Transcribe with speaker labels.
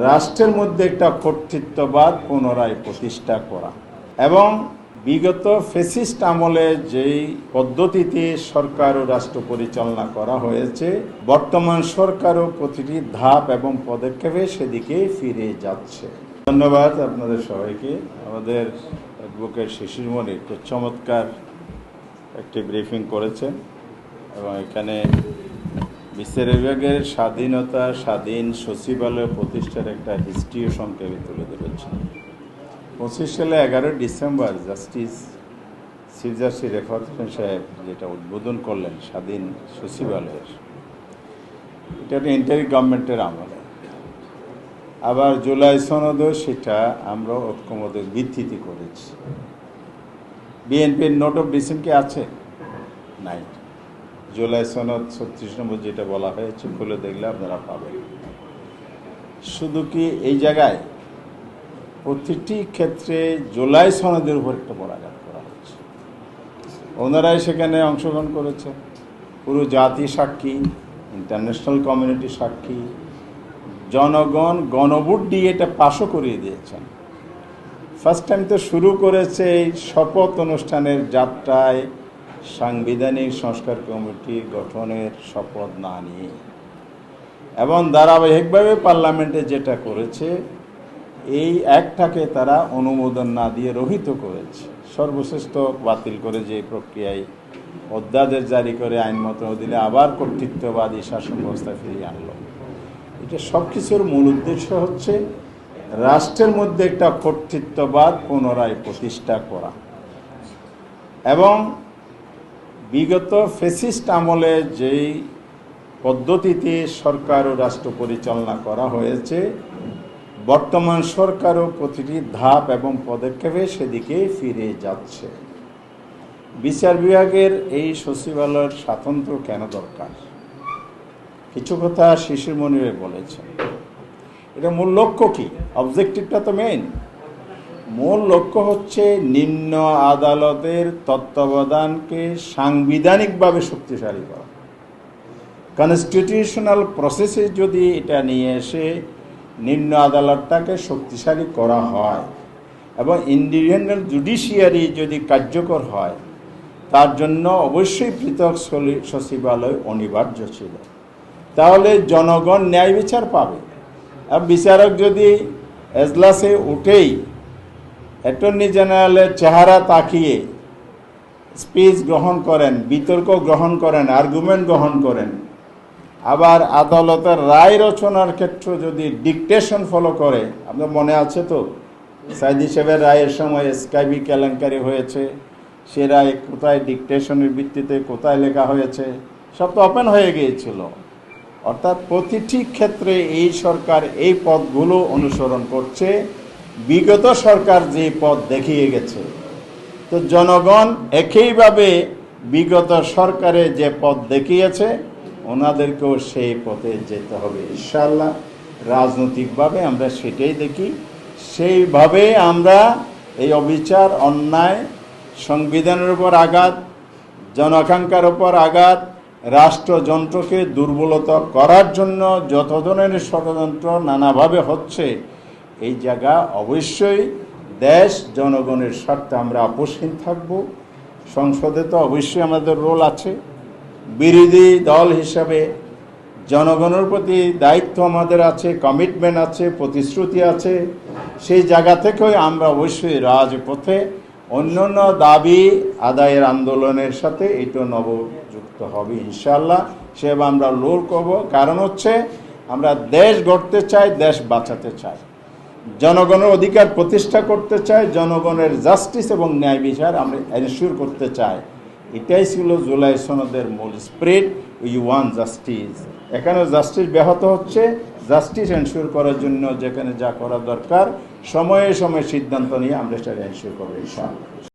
Speaker 1: রাষ্ট্রের মধ্যে একটা কর্তৃত্ববাদ পুনরায় প্রতিষ্ঠা করা এবং বিগত ফ্যাসিস্ট আমলে যেই পদ্ধতিতে সরকার ও রাষ্ট্র পরিচালনা করা হয়েছে, বর্তমান সরকারও প্রতিটি ধাপ এবং পদক্ষেপে সেদিকে ফিরে যাচ্ছে। ধন্যবাদ আপনাদের সবাইকে। আমাদের অ্যাডভোকেট শিশির মনির খুব চমৎকার একটি ব্রিফিং করেছেন এবং এখানে বিচার বিভাগের স্বাধীনতা, স্বাধীন সচিবালয় প্রতিষ্ঠার একটা হিস্ট্রিও সংক্ষেপে তুলে ধরেছেন। 25 সালে 11 December justice chief justice Refat Hossain সাহেব যেটা উদ্বোধন করলেন স্বাধীন সচিবালয়ের, এটা একটা ইন্টারি গভর্নমেন্টের আমলে। আবার জুলাই সনদও সেটা আমরা ঐক্যমতের ভিত্তিতে করেছি। বিএনপির নোট অফ ডিসেন্ট কি আছে? নাই। জুলাই সনদ 36 নম্বর যেটা বলা হয়েছে খুলে দেখলে আপনারা পাবেন। শুধু কি এই জায়গায় প্রতিটি ক্ষেত্রে জুলাই সনদের উপর একটা পরাঘাত করা হচ্ছে। ওনারাই সেখানে অংশগ্রহণ করেছে, পুরো জাতি সাক্ষী, ইন্টারন্যাশনাল কমিউনিটি সাক্ষী, জনগণ গণভোট দিয়ে এটা পাশও করিয়ে দিয়েছেন। ফার্স্ট টাইম তো শুরু করেছে এই শপথ অনুষ্ঠানের যাত্রায় সাংবিধানিক সংস্কার কমিটি গঠনের শপথ না নিয়ে, এবং ধারাবাহিকভাবে পার্লামেন্টে যেটা করেছে এই একটাকে তারা অনুমোদন না দিয়ে রহিত করেছে। সর্বশ্রেষ্ঠ বাতিল করে যে প্রক্রিয়ায় অধ্যাদেশ জারি করে আইন মন্ত্রণালয় দিলে আবার কর্তৃত্ববাদী শাসন ব্যবস্থা ফিরিয়ে আনলো। এটা সব কিছুর মূল উদ্দেশ্য হচ্ছে রাষ্ট্রের মধ্যে একটা কর্তৃত্ববাদ পুনরায় প্রতিষ্ঠা করা এবং বিগত ফ্যাসিস্ট আমলে যেই পদ্ধতিতে সরকার ও রাষ্ট্র পরিচালনা করা হয়েছে, বর্তমান সরকারও প্রতিটি ধাপ এবং পদক্ষেপে সেদিকে ফিরে যাচ্ছে। বিচার বিভাগের এই সচিবালয়ের স্বাতন্ত্র্য কেন দরকার? কিছু কথা শিশির মনির বলেছেন। এটা মূল লক্ষ্য কি? অবজেক্টিভটা তো মেইন। মূল লক্ষ্য হচ্ছে নিম্ন আদালতের তত্ত্বাবধানকে সাংবিধানিকভাবে শক্তিশালী করা। কনস্টিটিউশনাল প্রসেসে যদি এটা নিয়ে এসে নিম্ন আদালতটাকে শক্তিশালী করা হয় এবং ইন্ডিপেন্ডেন্ট জুডিশিয়ারি যদি কার্যকর হয়, তার জন্য অবশ্যই পৃথক সচিবালয় অনিবার্য ছিল। তাহলে জনগণ ন্যায় বিচার পাবে। আর বিচারক যদি এজলাসে উঠেই অ্যাটর্নি জেনারেলের চেহারা তাকিয়ে স্পিচ গ্রহণ করেন, বিতর্ক গ্রহণ করেন, আর্গুমেন্ট গ্রহণ করেন, আবার আদালতের রায় রচনার ক্ষেত্রে যদি ডিকটেশন ফলো করে, আপনার মনে আছে তো সাইদি সাহেবের রায়ের সময় স্কাইবি কেলেঙ্কারি হয়েছে, সে রায় কোথায় ডিকটেশনের ভিত্তিতে কোথায় লেখা হয়েছে সব তো ওপেন হয়ে গিয়েছিল। অর্থাৎ প্রতিটি ক্ষেত্রে এই সরকার এই পথগুলো অনুসরণ করছে, বিগত সরকার যে পথ দেখিয়ে গেছে। তো জনগণ একইভাবে বিগত সরকারে যে পথ দেখিয়েছে ওনাদেরকেও সেই পথে যেতে হবে ইনশাআল্লাহ। রাজনৈতিকভাবে আমরা সেটাই দেখি, সেইভাবে আমরা এই অবিচার, অন্যায়, সংবিধানের উপর আঘাত, জনাকাঙ্ক্ষার উপর আঘাত, রাষ্ট্রযন্ত্রকে দুর্বলতা করার জন্য যত ধরনের ষড়যন্ত্র নানাভাবে হচ্ছে, এই জায়গা অবশ্যই দেশ জনগণের স্বার্থে আমরা আপোষহীন থাকব। সংসদে তো অবশ্যই আমাদের রোল আছে, বিরোধী দল হিসাবে জনগণের প্রতি দায়িত্ব আমাদের আছে, কমিটমেন্ট আছে, প্রতিশ্রুতি আছে। সেই জায়গা থেকেই আমরা অবশ্যই রাজপথে অন্যান্য দাবি আদায়ের আন্দোলনের সাথে এটা নবযুক্ত হবে ইনশাআল্লাহ। সেভাবে আমরা লড় করব। কারণ হচ্ছে আমরা দেশ গড়তে চাই, দেশ বাঁচাতে চাই, জনগণের অধিকার প্রতিষ্ঠা করতে চাই, জনগণের জাস্টিস এবং ন্যায় বিচার আমরা এনশিওর করতে চাই। এটাই ছিল জুলাই সনদের মূল স্পিরিট। We want justice. এখানে জাস্টিস ব্যাহত হচ্ছে, জাস্টিস এনশিওর করার জন্য যেখানে যা করা দরকার সময়ে সময়ে সিদ্ধান্ত নিয়ে আমরা সেটা এনশিওর করবো ইনশাআল্লাহ।